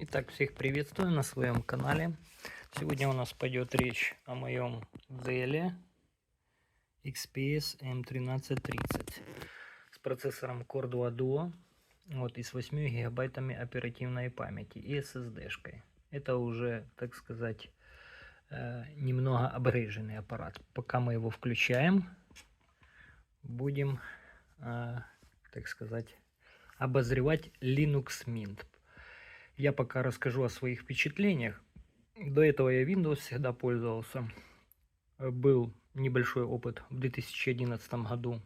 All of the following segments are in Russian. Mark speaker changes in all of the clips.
Speaker 1: Итак, всех приветствую на своем канале. Сегодня у нас пойдет речь о моем Dell XPS M1330 с процессором Core 2 Duo и с 8 гигабайтами оперативной памяти и SSD-шкой. Это уже, так сказать, немного обреженный аппарат. Пока мы его включаем, будем, так сказать, обозревать Linux Mint. Я пока расскажу о своих впечатлениях. До этого я Windows всегда пользовался. Был небольшой опыт в 2011 году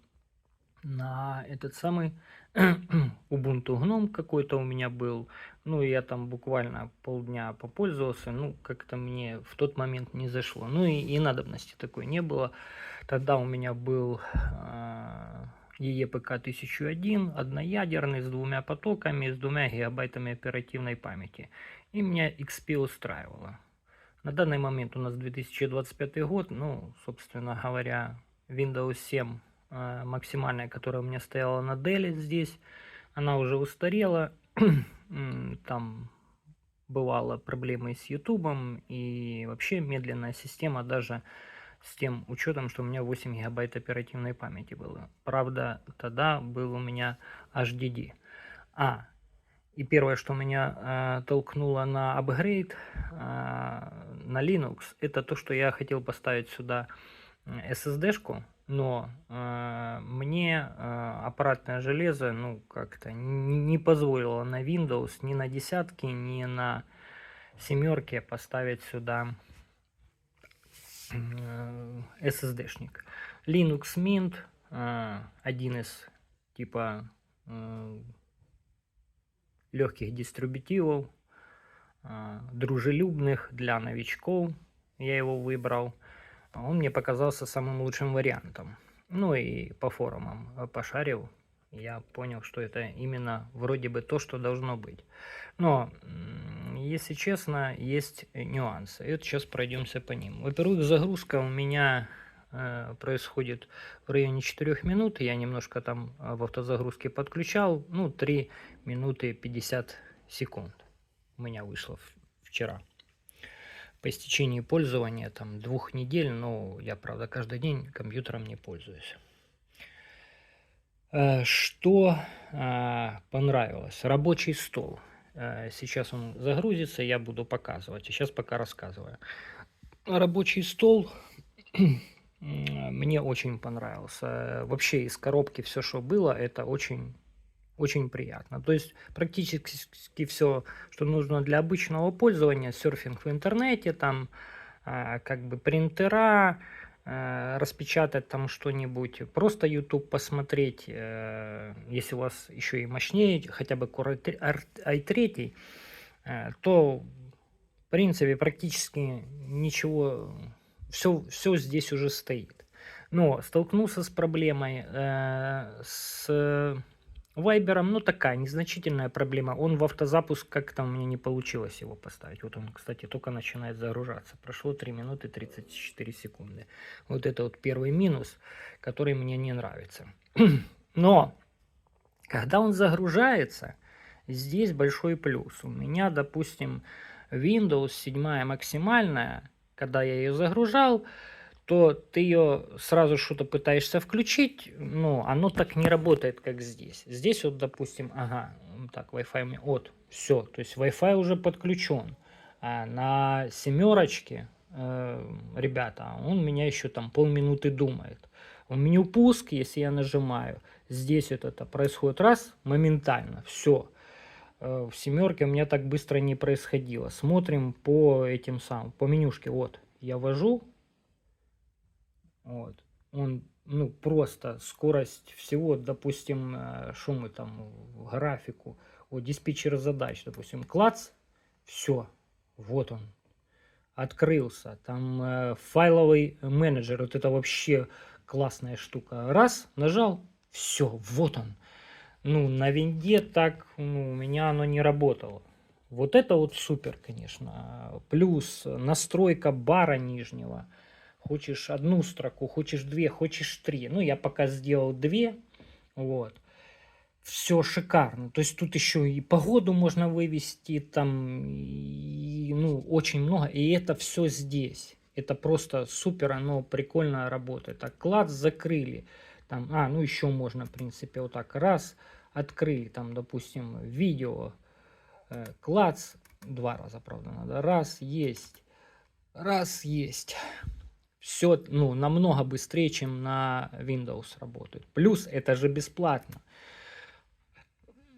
Speaker 1: на этот самый Ubuntu GNOME какой-то у меня был. Ну, я там буквально полдня попользовался. Ну, как-то мне в тот момент не зашло. Ну, и надобности такой не было. Тогда у меня был EEPK 1001, одноядерный, с 2 потоками, с 2 гигабайтами оперативной памяти. И меня XP устраивало. На данный момент у нас 2025 год, ну, собственно говоря, Windows 7 максимальная, которая у меня стояла на Dell здесь, она уже устарела. Там бывало проблемы с YouTube и вообще медленная система, даже с тем учетом, что у меня 8 гигабайт оперативной памяти было. Правда, тогда был у меня HDD. И первое, что меня толкнуло на апгрейд на Linux, это то, что я хотел поставить сюда SSD-шку, но мне аппаратное железо, ну, как-то не позволило на Windows, ни на десятки, ни на семерке поставить сюда SSD-шник. Linux Mint, один из типа легких дистрибутивов, дружелюбных для новичков. Я его выбрал. Он мне показался самым лучшим вариантом. Ну и по форумам пошарил. Я понял, что это именно вроде бы то, что должно быть. Но, если честно, есть нюансы. И вот сейчас пройдемся по ним. Во-первых, загрузка у меня происходит в районе 4 минут. Я немножко там в автозагрузке подключал. Ну, 3 минуты 50 секунд у меня вышло вчера. По истечении пользования там 2 недель, но я, правда, каждый день компьютером не пользуюсь. Что понравилось? Рабочий стол. Сейчас он загрузится, я буду показывать. Сейчас пока рассказываю. Рабочий стол мне очень понравился. Вообще из коробки все, что было, это очень приятно. То есть практически все, что нужно для обычного пользования, серфинг в интернете, там как бы принтера, распечатать там что-нибудь, просто YouTube посмотреть, если у вас еще и мощнее, хотя бы Core i3, то в принципе практически ничего, все здесь уже стоит. Но столкнулся с проблемой с Вайбером, ну такая незначительная проблема. Он в автозапуск как-то у меня не получилось его поставить. Вот он, кстати, только начинает загружаться. Прошло 3 минуты 34 секунды. Вот это вот первый минус, который мне не нравится. Но, когда он загружается, здесь большой плюс. У меня, допустим, Windows 7 максимальная, когда я ее загружал, то ты ее сразу что-то пытаешься включить, но оно так не работает, как здесь. Здесь вот, допустим, так, Wi-Fi, вот, все, то есть Wi-Fi уже подключен. А на семерочке, ребята, он меня еще там полминуты думает. В меню пуск, если я нажимаю, здесь вот это происходит раз, моментально, все. В семерке у меня так быстро не происходило. Смотрим по этим самым, по менюшке, вот, я ввожу. Вот. Он, ну, просто скорость всего, допустим, что мы там в графику, вот диспетчер задач, допустим, клац, все, вот он, открылся. Там файловый менеджер, вот это вообще классная штука. Раз, нажал, все, вот он. Ну, на винде так, ну, у меня оно не работало. Вот это вот супер, конечно. Плюс настройка бара нижнего. Хочешь одну строку, хочешь 2, хочешь 3. Ну, я пока сделал 2. Вот. все шикарно. То есть тут еще и погоду можно вывести, там, и, ну, очень много. И это все здесь. Это просто супер, оно прикольно работает. Так, класс закрыли. Там, ну еще можно, в принципе, вот так раз открыли, там, допустим, видео, клац, 2 раза, правда, надо, раз, есть, все, ну, намного быстрее, чем на Windows работает. Плюс это же бесплатно.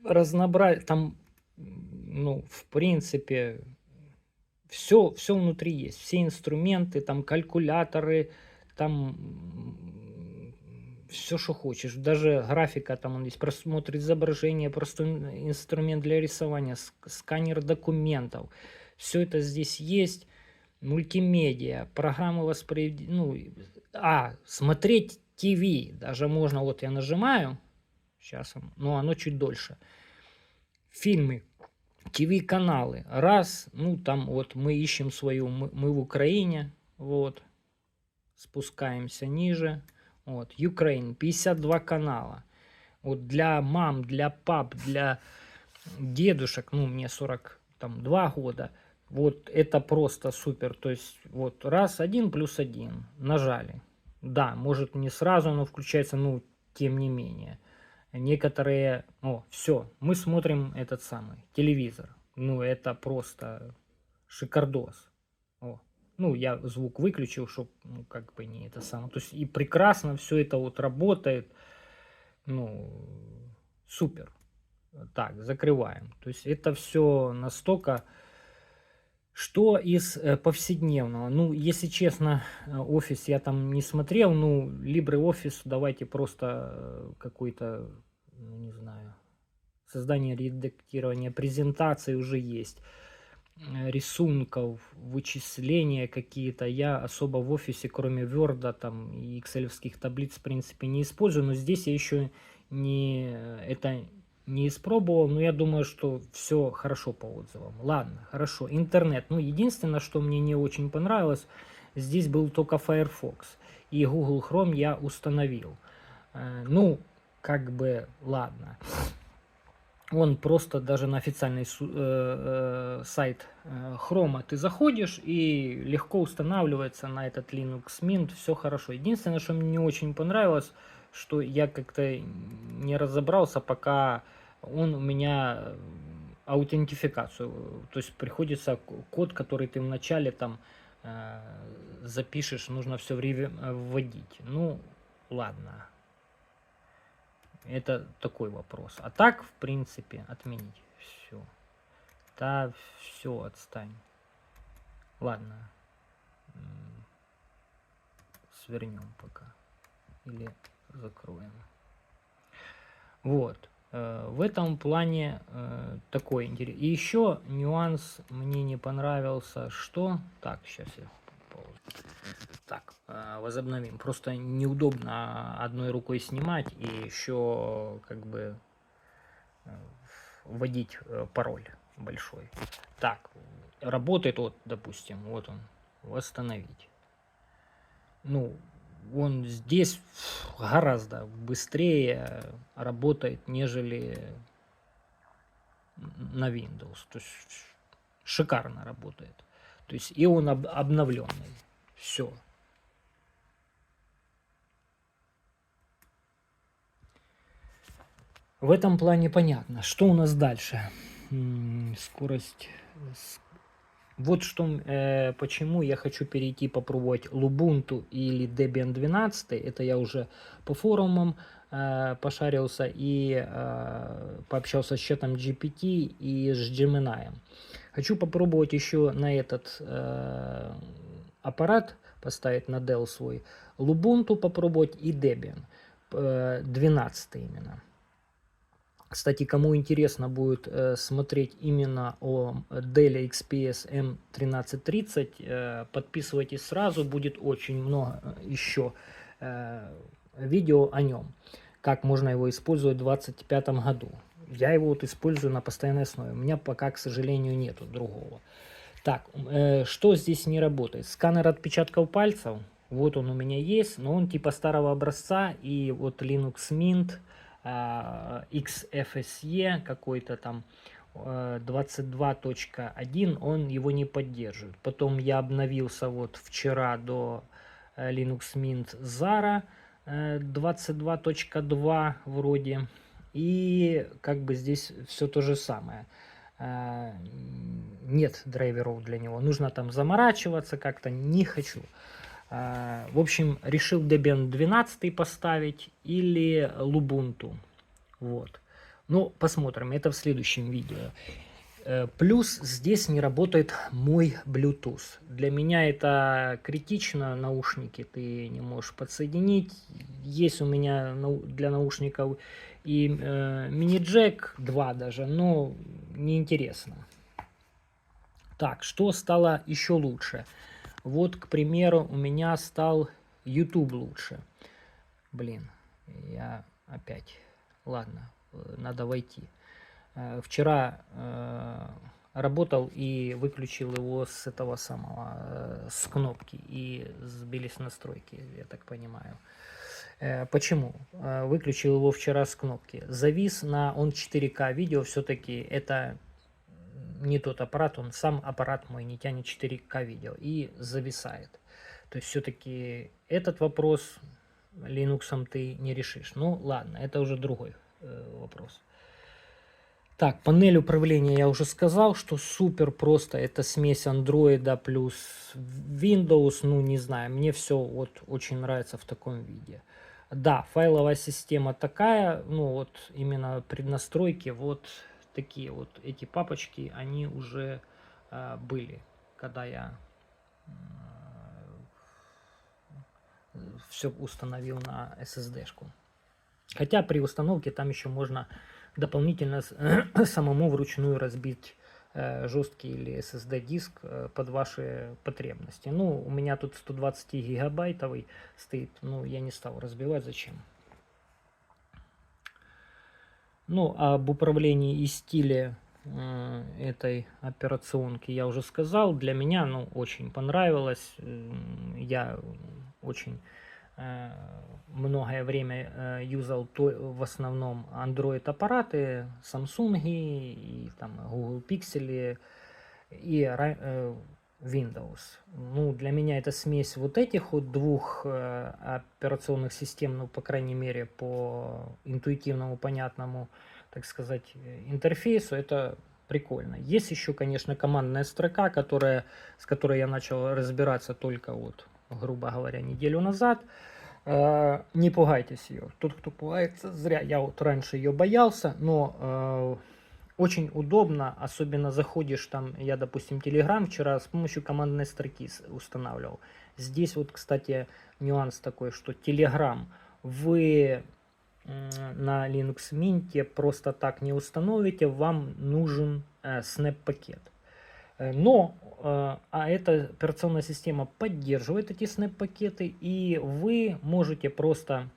Speaker 1: Разнообразие там, ну, в принципе, все внутри есть. Все инструменты, там калькуляторы, там все, что хочешь. Даже графика там он есть, просмотр изображения, просто инструмент для рисования, сканер документов. Все это здесь есть. Мультимедиа, программы воспроизведения, ну, смотреть ТВ, даже можно, вот я нажимаю, сейчас, но оно чуть дольше. Фильмы, ТВ-каналы, раз, ну, там вот мы ищем свою, мы в Украине, вот, спускаемся ниже, вот, Ukraine, 52 канала, вот для мам, для пап, для дедушек, ну, мне 42 года, вот это просто супер. То есть вот раз, 1+1, нажали. Да, может не сразу оно включается, но тем не менее. Некоторые, все, мы смотрим этот самый телевизор. Ну, это просто шикардос. Ну, я звук выключил, чтобы, ну, как бы не это самое. То есть и прекрасно все это вот работает. Ну, супер. Так, закрываем. То есть это все настолько, что из повседневного. Ну, если честно, офис я там не смотрел. Ну, LibreOffice давайте просто какой-то, ну, не знаю, создание, редактирование презентации уже есть. Рисунков, вычисления какие-то. Я особо в офисе, кроме Word там и экселевских таблиц, в принципе, не использую. Но здесь я еще это не испробовал, но я думаю, что все хорошо по отзывам. Ладно, хорошо. Интернет. Ну, единственное, что мне не очень понравилось, здесь был только Firefox. И Google Chrome я установил. Ну, как бы, ладно. Он просто даже на официальный сайт Chrome ты заходишь и легко устанавливается на этот Linux Mint, все хорошо. Единственное, что мне не очень понравилось, что я как-то не разобрался, пока он у меня аутентификацию, то есть приходится код, который ты вначале там запишешь, нужно все время вводить. Ну, ладно. Это такой вопрос. А так, в принципе, отменить. Все. Да, все, отстань. Ладно. Свернем пока. Или закроем. Вот. В этом плане такой интерес. И еще нюанс мне не понравился, что... Так, сейчас я... Так, возобновим. Просто неудобно одной рукой снимать и еще как бы вводить пароль большой. Так, работает вот, допустим, вот он, восстановить. Ну, он здесь гораздо быстрее работает, нежели на Windows. То есть шикарно работает. То есть и он обновленный. Все. В этом плане понятно. Что у нас дальше? Скорость. Вот что, почему я хочу перейти попробовать Lubuntu или Debian 12. Это я уже по форумам пошарился и пообщался с чатом GPT и с Gemini. Хочу попробовать еще на этот аппарат поставить, на Dell свой, Lubuntu попробовать и Debian 12 именно. Кстати, кому интересно будет смотреть именно о Dell XPS M1330, подписывайтесь сразу, будет очень много еще видео о нем, как можно его использовать в 2025 году. Я его вот использую на постоянной основе, у меня пока, к сожалению, нету другого. Так, что здесь не работает? Сканер отпечатков пальцев, вот он у меня есть, но он типа старого образца, и вот Linux Mint, XFSE какой-то там 22.1, он его не поддерживает. Потом я обновился вот вчера до Linux Mint Zara 22.2 вроде. И как бы здесь все то же самое. Нет драйверов для него. Нужно там заморачиваться как-то. Не хочу. В общем, решил Debian 12 поставить или Lubuntu. Вот. Ну, посмотрим. Это в следующем видео. Плюс здесь не работает мой Bluetooth. Для меня это критично. Наушники ты не можешь подсоединить. Есть у меня для наушников и мини-джек 2 даже, но неинтересно. Так, что стало еще лучше? Вот, к примеру, у меня стал YouTube лучше. Блин, я опять... Ладно, надо войти. Вчера работал и выключил его с этого самого, с кнопки, и сбились настройки, я так понимаю. Почему? Выключил его вчера с кнопки. Завис он 4К видео, все-таки это не тот аппарат, он сам аппарат мой не тянет 4К видео и зависает. То есть все-таки этот вопрос Linux ты не решишь. Ну ладно, это уже другой вопрос. Так, панель управления я уже сказал, что супер просто. Это смесь Android плюс Windows. Ну, не знаю, мне все вот очень нравится в таком виде. Да, файловая система такая, ну вот именно преднастройки вот такие вот. Эти папочки, они уже были, когда я все установил на SSD-шку. Хотя при установке там еще можно дополнительно самому вручную разбить жесткий или SSD диск под ваши потребности. Ну, у меня тут 120 гигабайтовый стоит, ну, я не стал разбивать, зачем. Ну, об управлении и стиле этой операционки я уже сказал. Для меня, ну, очень понравилось. Я очень многое время юзал в основном Android аппараты, Samsung и там Google Pixel и Windows. Ну, для меня это смесь вот этих вот двух операционных систем, ну, по крайней мере, по интуитивному, понятному, так сказать, интерфейсу, это прикольно. Есть еще, конечно, командная строка, с которой я начал разбираться только вот, грубо говоря, неделю назад. Не пугайтесь ее. Тот, кто пугается, зря. Я вот раньше ее боялся, но очень удобно, особенно заходишь там, я, допустим, Telegram вчера с помощью командной строки устанавливал. Здесь вот, кстати, нюанс такой, что Telegram вы на Linux Mint просто так не установите, вам нужен Snap-пакет. Но эта операционная система поддерживает эти Snap-пакеты, и вы можете просто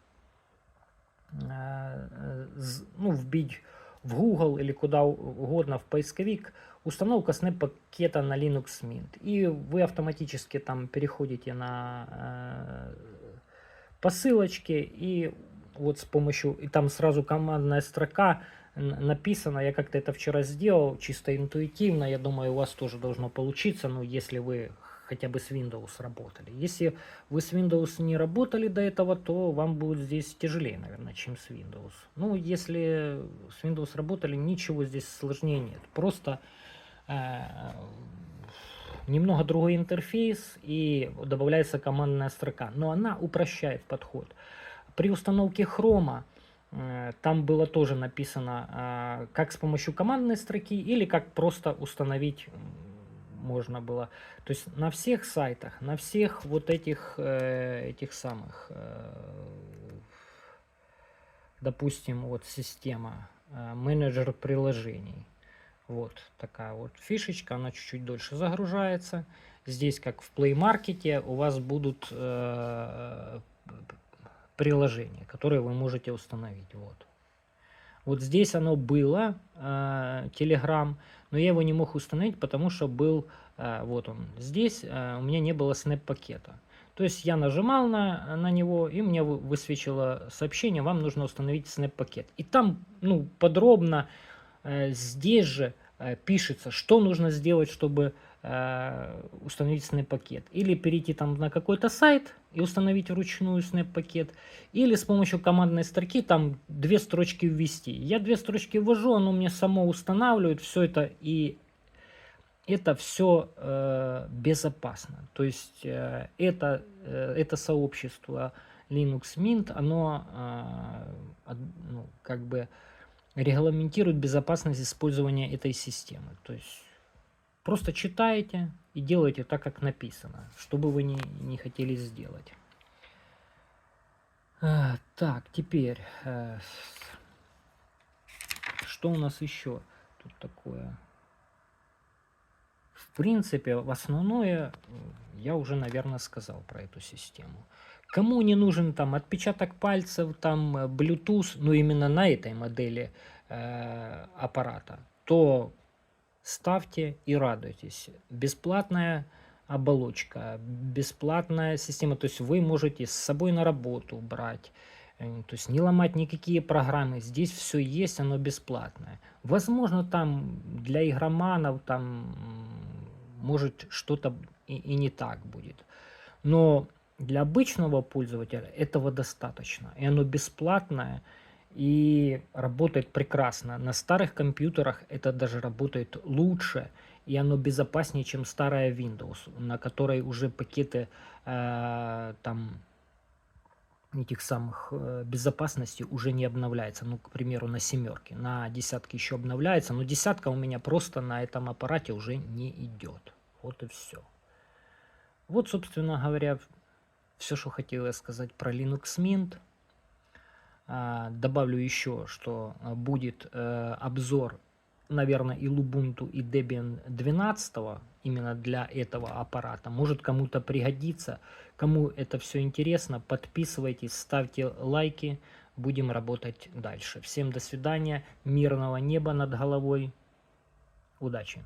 Speaker 1: вбить в Google или куда угодно в поисковик установка Snap-пакета на Linux Mint. И вы автоматически там переходите на по ссылочке, и вот с помощью, и там сразу командная строка написано, я как-то это вчера сделал, чисто интуитивно, я думаю, у вас тоже должно получиться, ну, если вы хотя бы с Windows работали. Если вы с Windows не работали до этого, то вам будет здесь тяжелее, наверное, чем с Windows. Ну, если с Windows работали, ничего здесь сложнее нет. Просто немного другой интерфейс и добавляется командная строка. Но она упрощает подход. При установке Chrome там было тоже написано, как с помощью командной строки или как просто установить можно было. То есть на всех сайтах, на всех вот этих самых, допустим, вот система менеджер приложений. Вот такая вот фишечка, она чуть-чуть дольше загружается. Здесь, как в Play Market, у вас будут приложения, которые вы можете установить. Вот здесь оно было, Telegram, но я его не мог установить, потому что был, вот он, здесь у меня не было Snap-пакета. То есть я нажимал на него, и мне высвечило сообщение: вам нужно установить Snap-пакет. И там, ну, подробно здесь же пишется, что нужно сделать, чтобы установить Snap-пакет. Или перейти там на какой-то сайт и установить вручную Snap-пакет, или с помощью командной строки там 2 строчки ввести. Я 2 строчки ввожу, оно мне само устанавливает все это, и это все безопасно. То есть это сообщество Linux Mint, оно ну, как бы регламентирует безопасность использования этой системы. То есть просто читаете и делаете так, как написано, что бы вы не хотели сделать. Так, теперь, что у нас еще тут такое? В принципе, в основное я уже, наверное, сказал про эту систему. Кому не нужен там отпечаток пальцев, там Bluetooth, ну именно на этой модели аппарата, то ставьте и радуйтесь. Бесплатная оболочка, бесплатная система, то есть вы можете с собой на работу брать, то есть не ломать никакие программы. Здесь все есть, оно бесплатное. Возможно, там для игроманов там может что-то и не так будет. Но для обычного пользователя этого достаточно. И оно бесплатное и работает прекрасно. На старых компьютерах это даже работает лучше, и оно безопаснее, чем старая Windows, на которой уже пакеты там этих самых безопасности уже не обновляется. Ну, к примеру, на 7, на 10 еще обновляется, но 10 у меня просто на этом аппарате уже не идет. Вот и все. Вот, собственно говоря, все, что хотел я сказать про Linux Mint. Добавлю еще, что будет обзор, наверное, и Lubuntu, и Debian 12 именно для этого аппарата. Может кому-то пригодится. Кому это все интересно, подписывайтесь, ставьте лайки. Будем работать дальше. Всем до свидания, мирного неба над головой. Удачи!